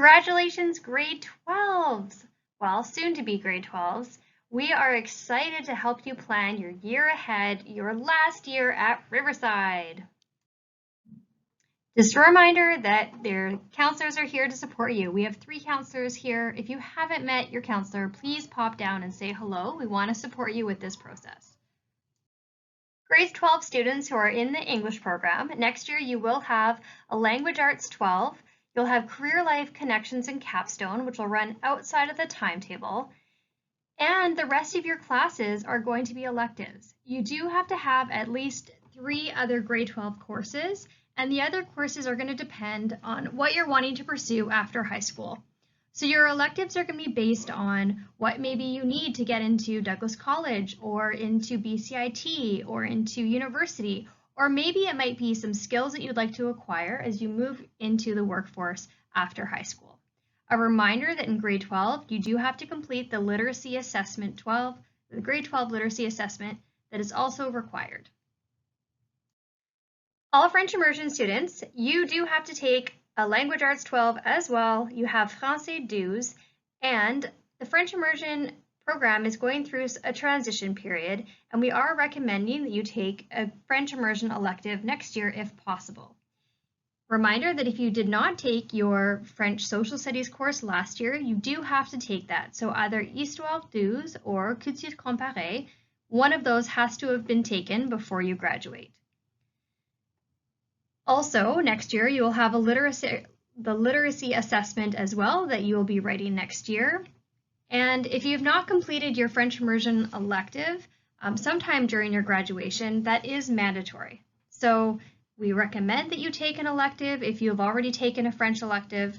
Congratulations, grade 12s! Well, soon to be grade 12s. We are excited to help you plan your year ahead, your last year at Riverside. Just a reminder that their counselors are here to support you. We have 3 counselors here. If you haven't met your counselor, please pop down and say hello. We want to support you with this process. Grade 12 students who are in the English program, next year you will have a Language Arts 12. You'll have Career Life Connections and Capstone, which will run outside of the timetable. And the rest of your classes are going to be electives. You do have to have at least 3 other grade 12 courses, and the other courses are going to depend on what you're wanting to pursue after high school. So your electives are going to be based on what maybe you need to get into Douglas College or into BCIT or into university, or maybe it might be some skills that you'd like to acquire as you move into the workforce after high school. A reminder that in grade 12, you do have to complete the Literacy Assessment 12, the grade 12 Literacy Assessment that is also required. All French immersion students, you do have to take a Language Arts 12 as well. You have Français 12, and the French immersion program is going through a transition period, and we are recommending that you take a French immersion elective next year if possible. Reminder that if you did not take your French social studies course last year, you do have to take that. So either Histoire 12 or Culture Comparée, one of those has to have been taken before you graduate. Also, next year you will have the literacy assessment as well that you will be writing next year. And if you have not completed your French immersion elective sometime during your graduation, that is mandatory. So we recommend that you take an elective if you have already taken a French elective,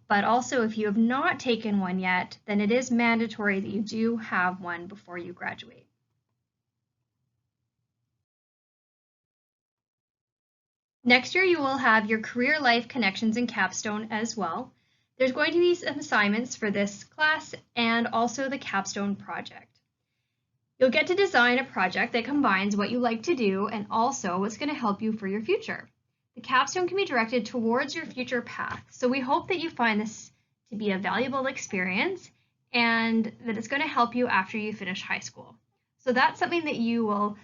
but also if you have not taken one yet, then it is mandatory that you do have one before you graduate. Next year, you will have your Career Life Connections and Capstone as well. There's going to be some assignments for this class and also the Capstone project. You'll get to design a project that combines what you like to do and also what's going to help you for your future. The capstone can be directed towards your future path, so we hope that you find this to be a valuable experience and that it's going to help you after you finish high school. So that's something that you will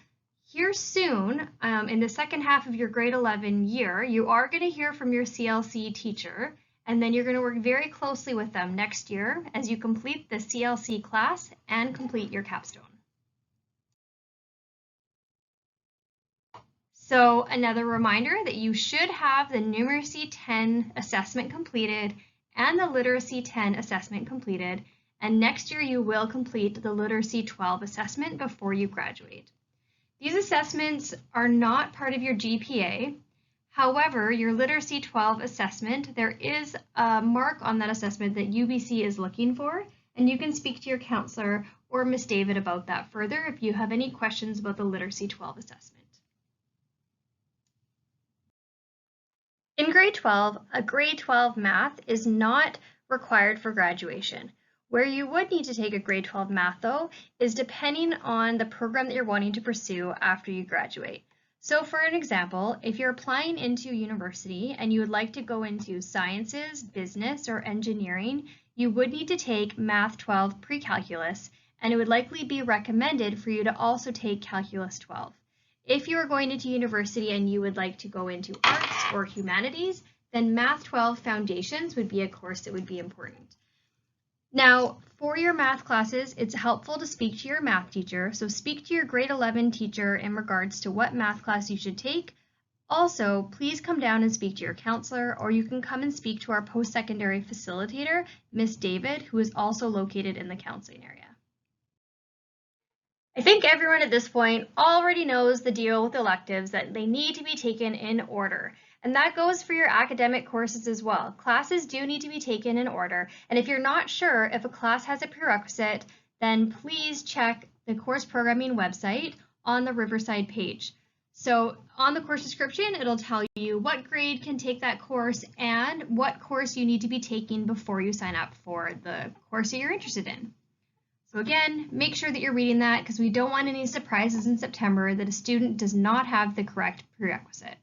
hear soon in the second half of your grade 11 year. You are going to hear from your CLC teacher, and then you're going to work very closely with them next year as you complete the CLC class and complete your capstone. So another reminder that you should have the Numeracy 10 assessment completed and the Literacy 10 assessment completed, and next year you will complete the Literacy 12 assessment before you graduate. These assessments are not part of your GPA. However, your Literacy 12 assessment, there is a mark on that assessment that UBC is looking for, and you can speak to your counselor or Ms. David about that further if you have any questions about the Literacy 12 assessment. In grade 12, a grade 12 math is not required for graduation. Where you would need to take a grade 12 math, though, is depending on the program that you're wanting to pursue after you graduate. So for an example, if you're applying into university and you would like to go into sciences, business, or engineering, you would need to take Math 12 pre-calculus, and it would likely be recommended for you to also take Calculus 12. If you are going into university and you would like to go into arts or humanities, then Math 12 Foundations would be a course that would be important. Now, for your math classes, it's helpful to speak to your math teacher, so speak to your grade 11 teacher in regards to what math class you should take. Also, please come down and speak to your counselor, or you can come and speak to our post-secondary facilitator, Ms. David, who is also located in the counseling area. I think everyone at this point already knows the deal with electives, that they need to be taken in order. And that goes for your academic courses as well. Classes do need to be taken in order. And if you're not sure if a class has a prerequisite, then please check the course programming website on the Riverside page. So on the course description, it'll tell you what grade can take that course and what course you need to be taking before you sign up for the course that you're interested in. So again, make sure that you're reading that because we don't want any surprises in September that a student does not have the correct prerequisite.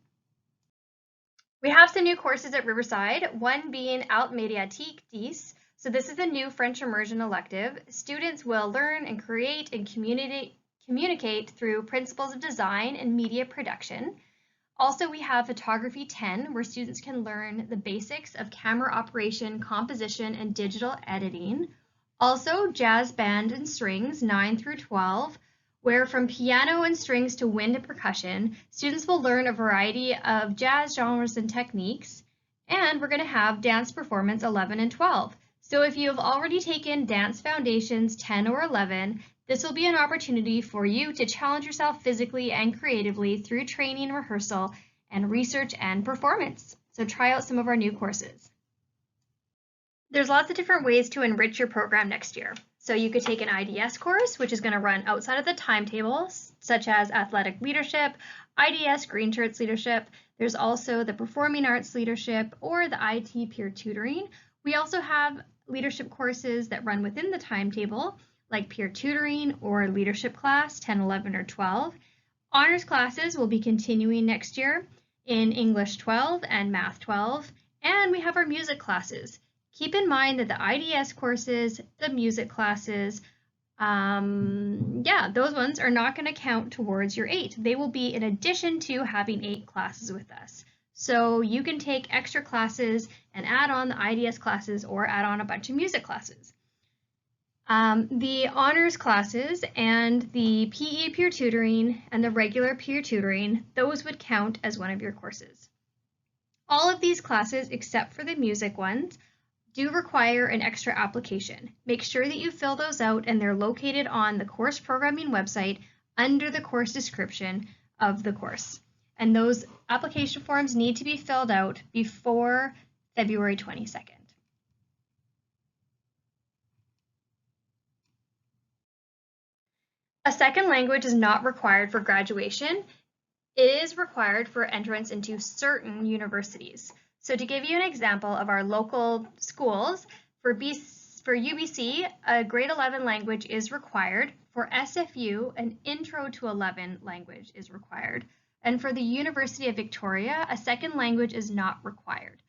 We have some new courses at Riverside, one being Alt Médiatique 10. So this is a new French immersion elective. Students will learn and create and communicate through principles of design and media production. Also, we have Photography 10, where students can learn the basics of camera operation, composition, and digital editing. Also, Jazz Band and Strings 9 through 12, where from piano and strings to wind and percussion, students will learn a variety of jazz genres and techniques. And we're going to have Dance Performance 11 and 12. So if you have already taken Dance Foundations 10 or 11, this will be an opportunity for you to challenge yourself physically and creatively through training, rehearsal, and research and performance. So try out some of our new courses. There's lots of different ways to enrich your program next year. So you could take an IDS course, which is going to run outside of the timetable, such as athletic leadership, IDS green shirts leadership. There's also the performing arts leadership or the IT peer tutoring. We also have leadership courses that run within the timetable, like peer tutoring or leadership class 10, 11, or 12. Honors classes will be continuing next year in English 12 and Math 12, and we have our music classes. Keep in mind that the IDS courses, the music classes, those ones are not going to count towards your 8. They will be in addition to having 8 classes with us. So you can take extra classes and add on the IDS classes or add on a bunch of music classes. The honors classes and the PE peer tutoring and the regular peer tutoring, those would count as one of your courses. All of these classes, except for the music ones, do require an extra application. Make sure that you fill those out and they're located on the course programming website under the course description of the course. And those application forms need to be filled out before February 22nd. A second language is not required for graduation. It is required for entrance into certain universities. So to give you an example of our local schools, for UBC, a grade 11 language is required. For SFU, an intro to 11 language is required. And for the University of Victoria, a second language is not required.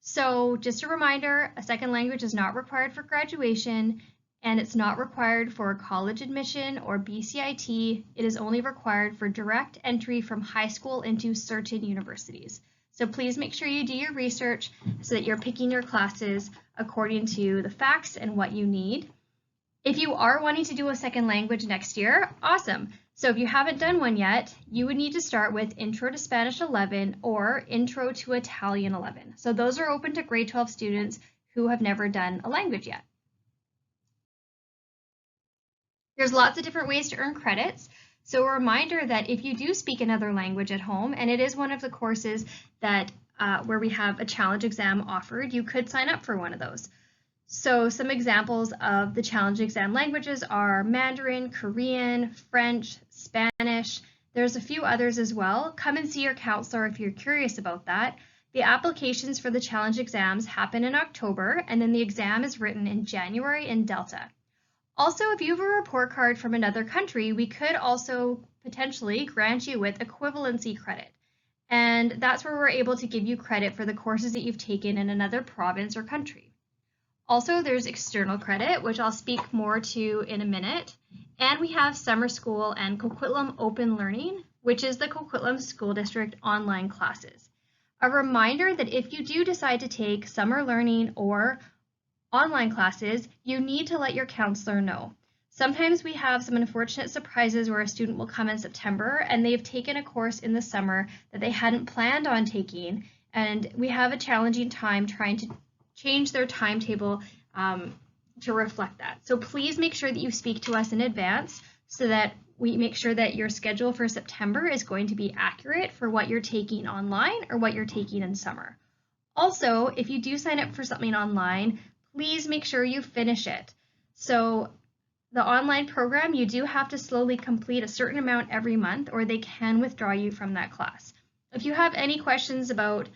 So just a reminder, a second language is not required for graduation, and it's not required for college admission or BCIT. It is only required for direct entry from high school into certain universities. So please make sure you do your research so that you're picking your classes according to the facts and what you need. If you are wanting to do a second language next year, awesome. So if you haven't done one yet, you would need to start with Intro to Spanish 11 or Intro to Italian 11. So those are open to grade 12 students who have never done a language yet. There's lots of different ways to earn credits. So a reminder that if you do speak another language at home, and it is one of the courses that where we have a challenge exam offered, you could sign up for one of those. So some examples of the challenge exam languages are Mandarin, Korean, French, Spanish. There's a few others as well. Come and see your counselor if you're curious about that. The applications for the challenge exams happen in October, and then the exam is written in January in Delta. Also, if you have a report card from another country, we could also potentially grant you with equivalency credit. And that's where we're able to give you credit for the courses that you've taken in another province or country. Also, there's external credit, which I'll speak more to in a minute. And we have summer school and Coquitlam Open Learning, which is the Coquitlam School District online classes. A reminder that if you do decide to take summer learning or online classes, you need to let your counselor know. Sometimes we have some unfortunate surprises where a student will come in September and they've taken a course in the summer that they hadn't planned on taking, and we have a challenging time trying to change their timetable to reflect that. So please make sure that you speak to us in advance so that we make sure that your schedule for September is going to be accurate for what you're taking online or what you're taking in summer. Also, if you do sign up for something online, please make sure you finish it. So the online program, you do have to slowly complete a certain amount every month or they can withdraw you from that class. If you have any questions about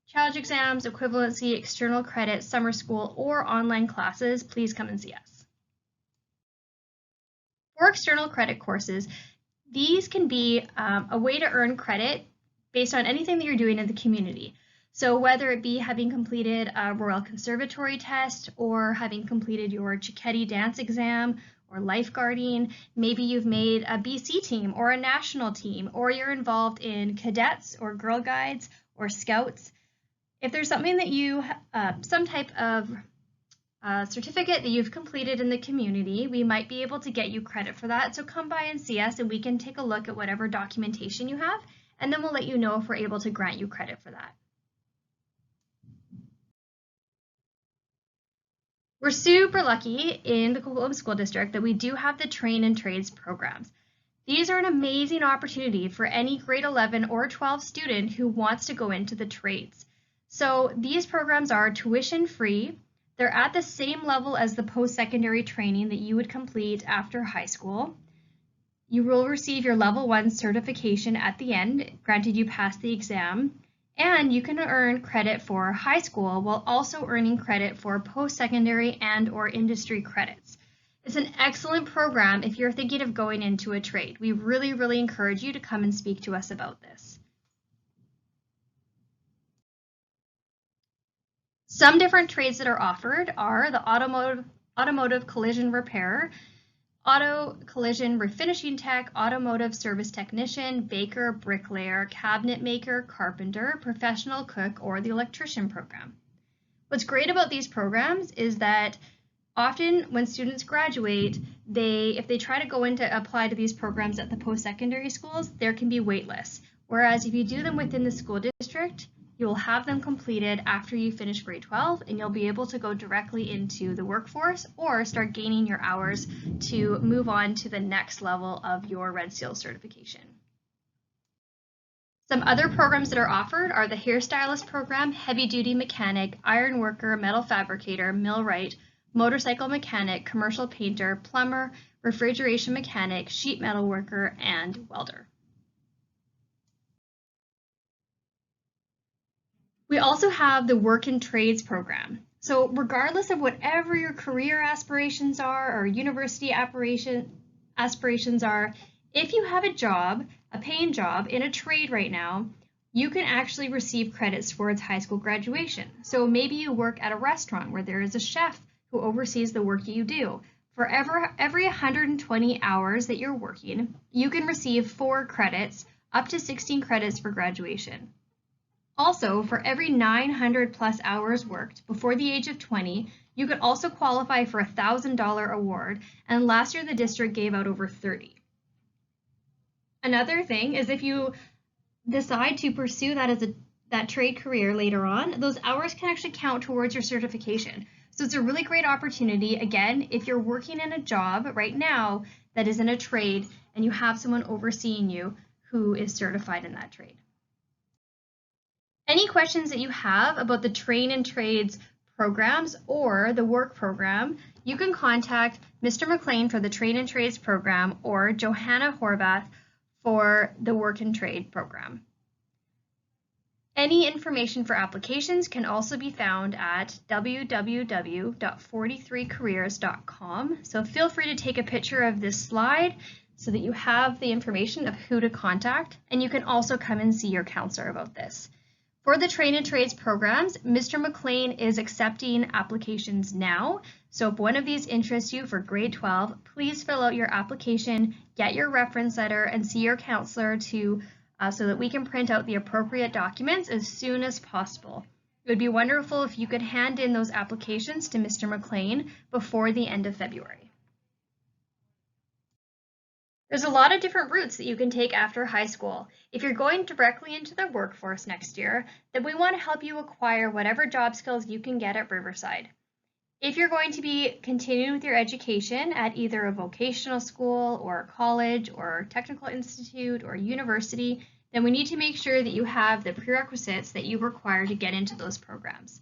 challenge exams, equivalency, external credit, summer school, or online classes, please come and see us. For external credit courses, these can be a way to earn credit based on anything that you're doing in the community. So whether it be having completed a Royal Conservatory test or having completed your Cicchetti dance exam or lifeguarding, maybe you've made a BC team or a national team, or you're involved in cadets or Girl Guides or Scouts. If there's something that you, some type of certificate that you've completed in the community, we might be able to get you credit for that. So come by and see us and we can take a look at whatever documentation you have, and then we'll let you know if we're able to grant you credit for that. We're super lucky in the Coquitlam School District that we do have the Train and Trades programs. These are an amazing opportunity for any grade 11 or 12 student who wants to go into the trades. So these programs are tuition free. They're at the same level as the post-secondary training that you would complete after high school. You will receive your level 1 certification at the end, granted you pass the exam, and you can earn credit for high school while also earning credit for post-secondary and or industry credits. It's an excellent program if you're thinking of going into a trade. We really encourage you to come and speak to us about this. Some different trades that are offered are the automotive collision repair, auto collision refinishing tech, automotive service technician, baker, bricklayer, cabinet maker, carpenter, professional cook, or the electrician program. What's great about these programs is that often when students graduate, if they try to go in to apply to these programs at the post-secondary schools, there can be wait lists. Whereas if you do them within the school district, you'll have them completed after you finish grade 12, and you'll be able to go directly into the workforce or start gaining your hours to move on to the next level of your Red Seal certification. Some other programs that are offered are the hairstylist program, heavy duty mechanic, iron worker, metal fabricator, millwright, motorcycle mechanic, commercial painter, plumber, refrigeration mechanic, sheet metal worker, and welder. We also have the work and trades program. So regardless of whatever your career aspirations are or university aspirations are, if you have a job, a paying job in a trade right now, you can actually receive credits towards high school graduation. So maybe you work at a restaurant where there is a chef who oversees the work that you do. For every 120 hours that you're working, you can receive 4 credits, up to 16 credits for graduation. Also, for every 900 plus hours worked before the age of 20, you could also qualify for a $1,000 award, and last year the district gave out over 30. Another thing is if you decide to pursue that as that trade career later on, those hours can actually count towards your certification. So it's a really great opportunity, again, if you're working in a job right now that is in a trade and you have someone overseeing you who is certified in that trade. Any questions that you have about the Train and Trades programs or the work program, you can contact Mr. McLean for the Train and Trades program or Johanna Horvath for the Work and Trade program. Any information for applications can also be found at www.43careers.com. So feel free to take a picture of this slide so that you have the information of who to contact, and you can also come and see your counselor about this. For the Train and Trades programs, Mr. McLean is accepting applications now. So if one of these interests you for grade 12, please fill out your application, get your reference letter, and see your counselor so that we can print out the appropriate documents as soon as possible. It would be wonderful if you could hand in those applications to Mr. McLean before the end of February. There's a lot of different routes that you can take after high school. If you're going directly into the workforce next year, then we want to help you acquire whatever job skills you can get at Riverside. If you're going to be continuing with your education at either a vocational school or a college or technical institute or university, then we need to make sure that you have the prerequisites that you require to get into those programs.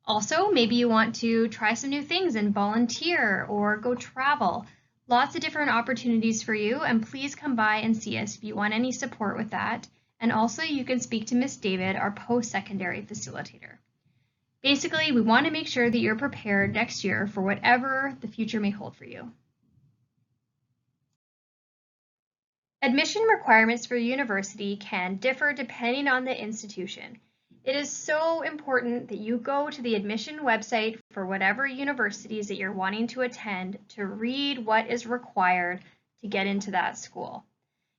Also, maybe you want to try some new things and volunteer or go travel. Lots of different opportunities for you, and please come by and see us if you want any support with that. And also you can speak to Miss David, our post-secondary facilitator. Basically, we want to make sure that you're prepared next year for whatever the future may hold for you. Admission requirements for university can differ depending on the institution. It is so important that you go to the admission website for whatever universities that you're wanting to attend to read what is required to get into that school.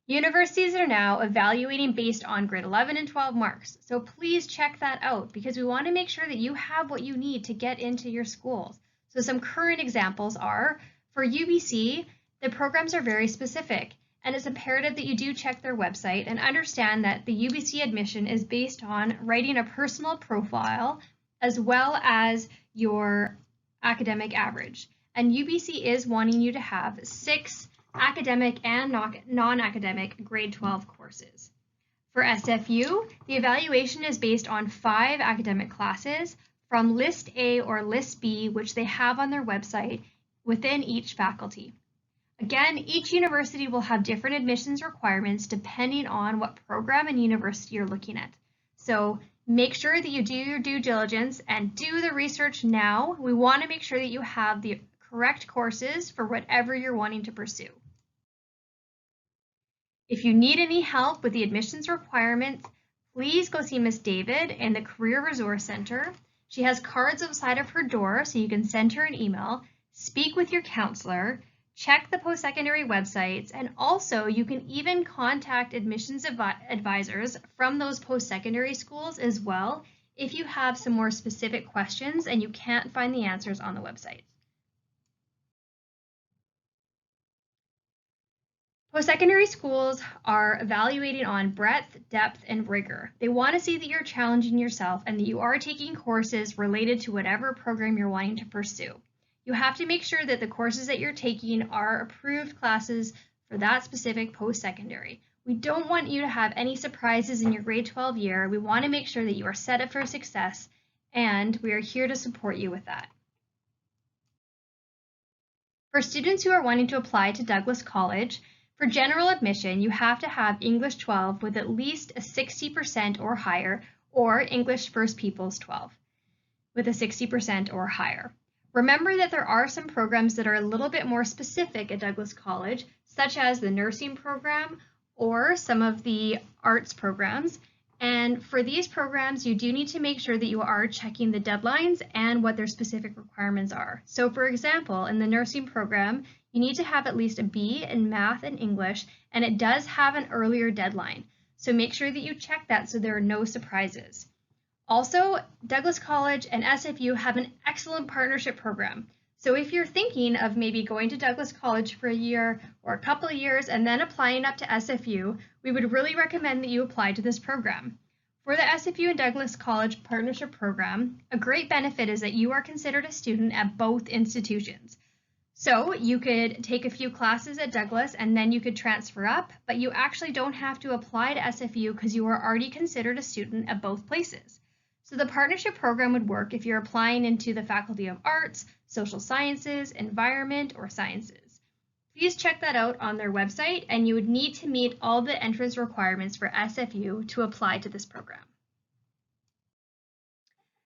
Universities are now evaluating based on grade 11 and 12 marks, so please check that out because we want to make sure that you have what you need to get into your schools. So some current examples are, for UBC, the programs are very specific, and it's imperative that you do check their website and understand that the UBC admission is based on writing a personal profile as well as your academic average. And UBC is wanting you to have 6 academic and non-academic grade 12 courses. For SFU, the evaluation is based on 5 academic classes from List A or List B, which they have on their website within each faculty. Again, each university will have different admissions requirements depending on what program and university you're looking at. So make sure that you do your due diligence and do the research now. We want to make sure that you have the correct courses for whatever you're wanting to pursue. If you need any help with the admissions requirements, please go see Ms. David in the Career Resource Center. She has cards outside of her door so you can send her an email, speak with your counselor, check the post-secondary websites, and also you can even contact admissions advisors from those post-secondary schools as well if you have some more specific questions and you can't find the answers on the website. Post-secondary schools are evaluating on breadth, depth, and rigor. They want to see that you're challenging yourself and that you are taking courses related to whatever program you're wanting to pursue. You have to make sure that the courses that you're taking are approved classes for that specific post-secondary. We don't want you to have any surprises in your grade 12 year. We want to make sure that you are set up for success, and we are here to support you with that. For students who are wanting to apply to Douglas College, for general admission, you have to have English 12 with at least a 60% or higher, or English First Peoples 12 with a 60% or higher. Remember that there are some programs that are a little bit more specific at Douglas College, such as the nursing program or some of the arts programs. And for these programs, you do need to make sure that you are checking the deadlines and what their specific requirements are. So for example, in the nursing program, you need to have at least a B in math and English, and it does have an earlier deadline. So make sure that you check that so there are no surprises. Also, Douglas College and SFU have an excellent partnership program. So if you're thinking of maybe going to Douglas College for a year or a couple of years and then applying up to SFU, we would really recommend that you apply to this program. For the SFU and Douglas College partnership program, a great benefit is that you are considered a student at both institutions. So you could take a few classes at Douglas and then you could transfer up, but you actually don't have to apply to SFU because you are already considered a student at both places. So the partnership program would work if you're applying into the Faculty of Arts, Social Sciences, Environment, or Sciences. Please check that out on their website, and you would need to meet all the entrance requirements for SFU to apply to this program.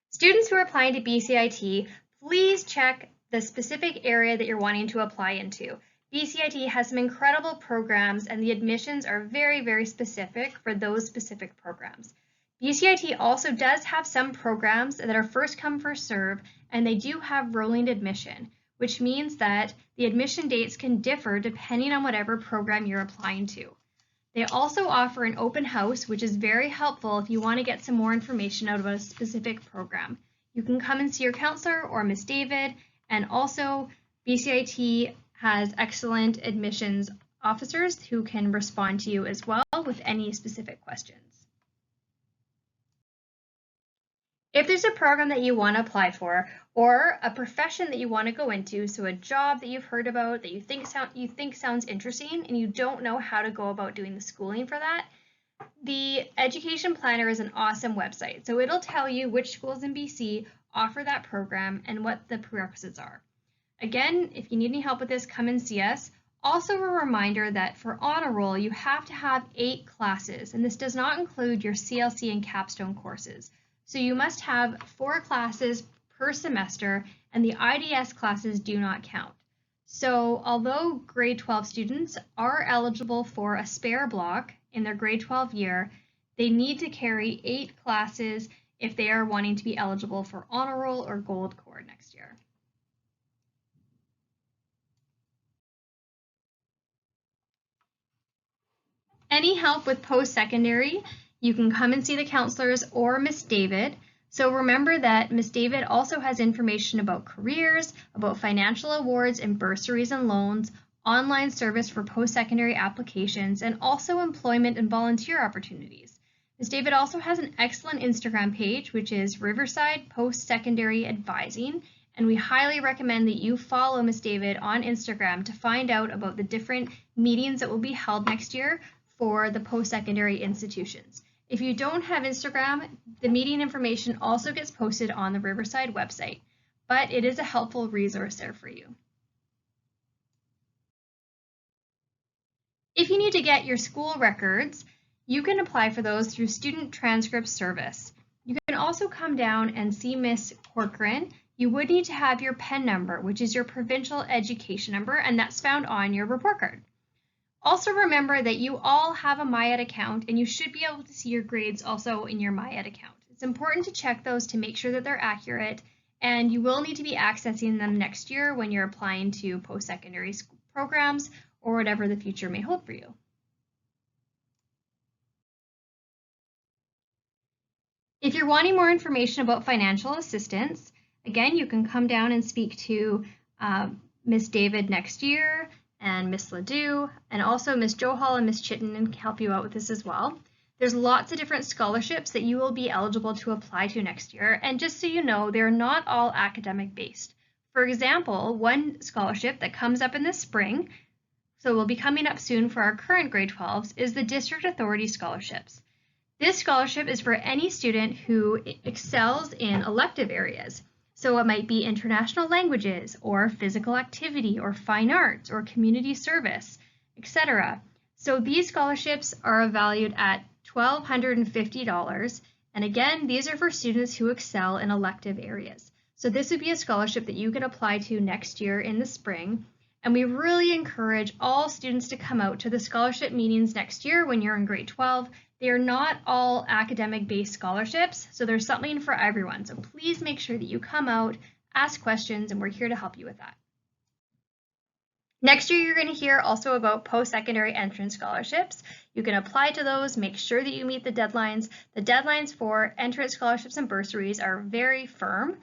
Students who are applying to BCIT, please check the specific area that you're wanting to apply into. BCIT has some incredible programs, and the admissions are very, very specific for those specific programs. BCIT also does have some programs that are first come, first serve, and they do have rolling admission, which means that the admission dates can differ depending on whatever program you're applying to. They also offer an open house, which is very helpful if you want to get some more information out about a specific program. You can come and see your counselor or Ms. David, and also BCIT has excellent admissions officers who can respond to you as well with any specific questions. If there's a program that you want to apply for, or a profession that you want to go into, so a job that you've heard about that you think sounds interesting and you don't know how to go about doing the schooling for that, the Education Planner is an awesome website. So it'll tell you which schools in BC offer that program and what the prerequisites are. Again, if you need any help with this, come and see us. Also a reminder that for honor roll, you have to have 8 classes, and this does not include your CLC and capstone courses. So you must have 4 classes per semester, and the IDS classes do not count. So although grade 12 students are eligible for a spare block in their grade 12 year, they need to carry 8 classes if they are wanting to be eligible for honor roll or gold cord next year. Any help with post-secondary, you can come and see the counselors or Miss David. So remember that Miss David also has information about careers, about financial awards and bursaries and loans, online service for post-secondary applications, and also employment and volunteer opportunities. Ms. David also has an excellent Instagram page, which is Riverside Post-Secondary Advising, and we highly recommend that you follow Ms. David on Instagram to find out about the different meetings that will be held next year for the post-secondary institutions. If you don't have Instagram, the meeting information also gets posted on the Riverside website, but it is a helpful resource there for you. If you need to get your school records, you can apply for those through Student Transcript Service. You can also come down and see Miss Corcoran. You would need to have your PEN number, which is your provincial education number, and that's found on your report card. Also remember that you all have a MyEd account and you should be able to see your grades also in your MyEd account. It's important to check those to make sure that they're accurate, and you will need to be accessing them next year when you're applying to post-secondary programs or whatever the future may hold for you. If you're wanting more information about financial assistance, again, you can come down and speak to Miss David next year, and Miss Ledoux, and also Miss Johal and Miss Chitton, and help you out with this as well. There's lots of different scholarships that you will be eligible to apply to next year, and just so you know, they're not all academic based. For example, one scholarship that comes up in the spring, so will be coming up soon for our current grade 12s, is the District Authority Scholarships. This scholarship is for any student who excels in elective areas. So it might be international languages, or physical activity, or fine arts, or community service, etc. So these scholarships are valued at $1,250. And again, these are for students who excel in elective areas. So this would be a scholarship that you could apply to next year in the spring. And we really encourage all students to come out to the scholarship meetings next year when you're in grade 12. They are not all academic-based scholarships, so there's something for everyone. So please make sure that you come out, ask questions, and we're here to help you with that. Next year, you're going to hear also about post-secondary entrance scholarships. You can apply to those, make sure that you meet the deadlines. The deadlines for entrance scholarships and bursaries are very firm.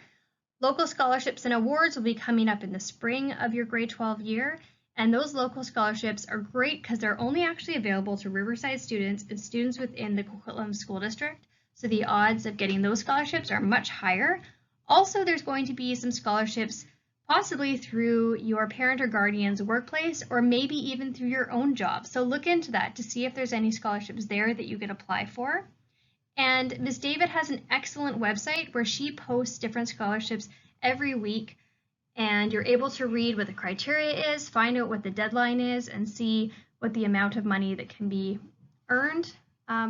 Local scholarships and awards will be coming up in the spring of your grade 12 year. And those local scholarships are great because they're only actually available to Riverside students and students within the Coquitlam School District. So the odds of getting those scholarships are much higher. Also, there's going to be some scholarships possibly through your parent or guardian's workplace, or maybe even through your own job. So look into that to see if there's any scholarships there that you could apply for. And Ms. David has an excellent website where she posts different scholarships every week. And you're able to read what the criteria is, find out what the deadline is, and see what the amount of money that can be earned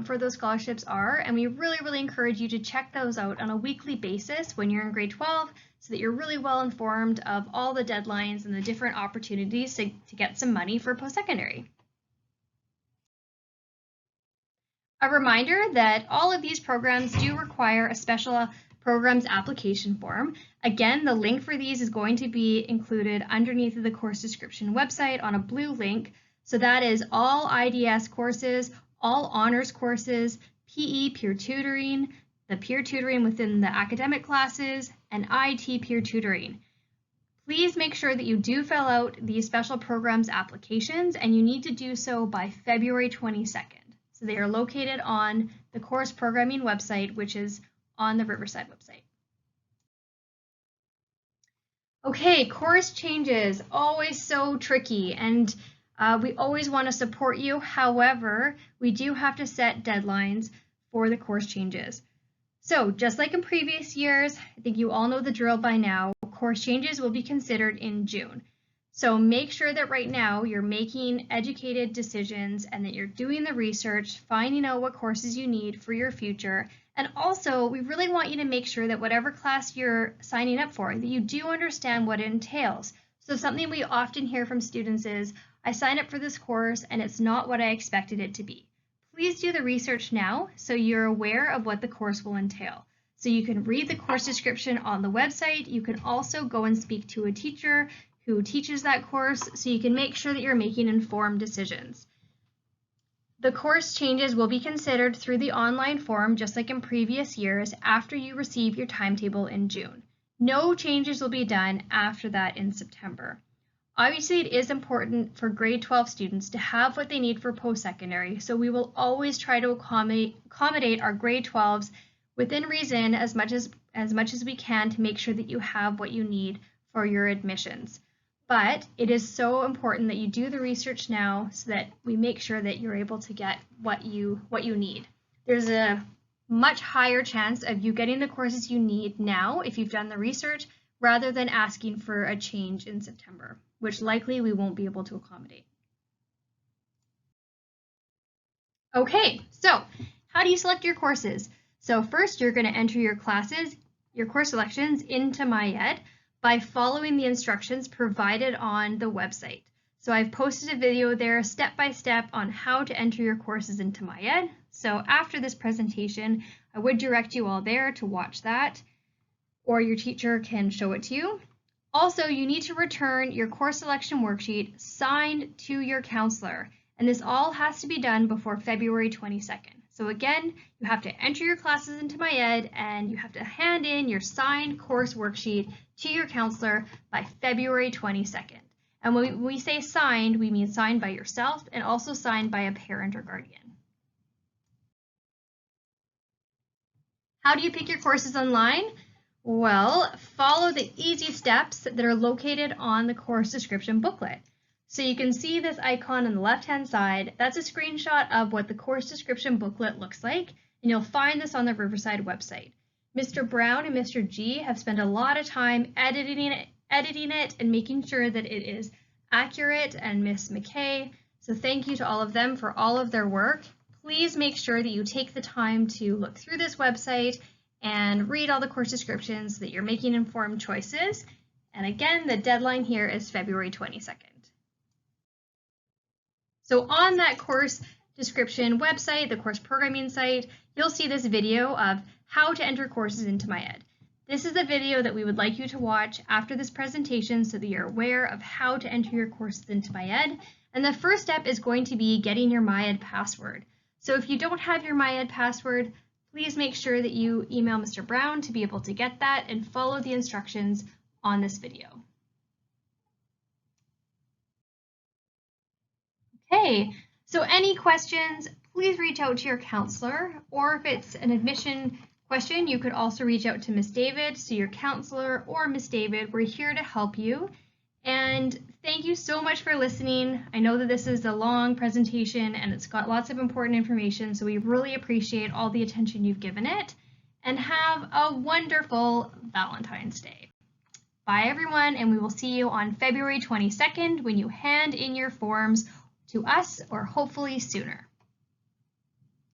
for those scholarships are. And we really, really encourage you to check those out on a weekly basis when you're in grade 12 so that you're really well informed of all the deadlines and the different opportunities to get some money for post-secondary. A reminder that all of these programs do require a special programs application form. Again, the link for these is going to be included underneath of the course description website on a blue link. So that is all IDS courses, all honors courses, PE peer tutoring, the peer tutoring within the academic classes, and IT peer tutoring. Please make sure that you do fill out these special programs applications, and you need to do so by February 22nd. So they are located on the course programming website, which is on the Riverside website. Okay, course changes, always so tricky, and we always want to support you. However, we do have to set deadlines for the course changes. So just like in previous years, I think you all know the drill by now, course changes will be considered in June. So make sure that right now you're making educated decisions and that you're doing the research, finding out what courses you need for your future. And also, we really want you to make sure that whatever class you're signing up for, that you do understand what it entails. So something we often hear from students is, I signed up for this course and it's not what I expected it to be. Please do the research now so you're aware of what the course will entail. So you can read the course description on the website. You can also go and speak to a teacher who teaches that course so you can make sure that you're making informed decisions. The course changes will be considered through the online form, just like in previous years, after you receive your timetable in June. No changes will be done after that in September. Obviously, it is important for grade 12 students to have what they need for post-secondary, so we will always try to accommodate our grade 12s within reason as much as we can to make sure that you have what you need for your admissions. But it is so important that you do the research now so that we make sure that you're able to get what you need. There's a much higher chance of you getting the courses you need now if you've done the research rather than asking for a change in September, which likely we won't be able to accommodate. Okay, so how do you select your courses? So first you're going to enter your classes, your course selections into MyEd by following the instructions provided on the website. So I've posted a video there step-by-step on how to enter your courses into MyEd. So after this presentation, I would direct you all there to watch that, or your teacher can show it to you. Also, you need to return your course selection worksheet signed to your counselor, and this all has to be done before February 22nd. So again, you have to enter your classes into MyEd and you have to hand in your signed course worksheet to your counselor by February 22nd. And when we say signed, we mean signed by yourself and also signed by a parent or guardian. How do you pick your courses online? Well, follow the easy steps that are located on the course description booklet. So you can see this icon on the left-hand side. That's a screenshot of what the course description booklet looks like, and you'll find this on the Riverside website. Mr. Brown and Mr. G have spent a lot of time editing it and making sure that it is accurate, and Miss McKay. So thank you to all of them for all of their work. Please make sure that you take the time to look through this website and read all the course descriptions so that you're making informed choices. And again, the deadline here is February 22nd. So on that course description website, the course programming site, you'll see this video of how to enter courses into MyEd. This is the video that we would like you to watch after this presentation so that you're aware of how to enter your courses into MyEd. And the first step is going to be getting your MyEd password. So if you don't have your MyEd password, please make sure that you email Mr. Brown to be able to get that and follow the instructions on this video. Okay, so any questions, please reach out to your counselor, or if it's an admission question, you could also reach out to Miss David, so your counselor or Miss David, we're here to help you. And thank you so much for listening. I know that this is a long presentation and it's got lots of important information, so we really appreciate all the attention you've given it. And have a wonderful Valentine's Day. Bye everyone, and we will see you on February 22nd when you hand in your forms to us, or hopefully sooner.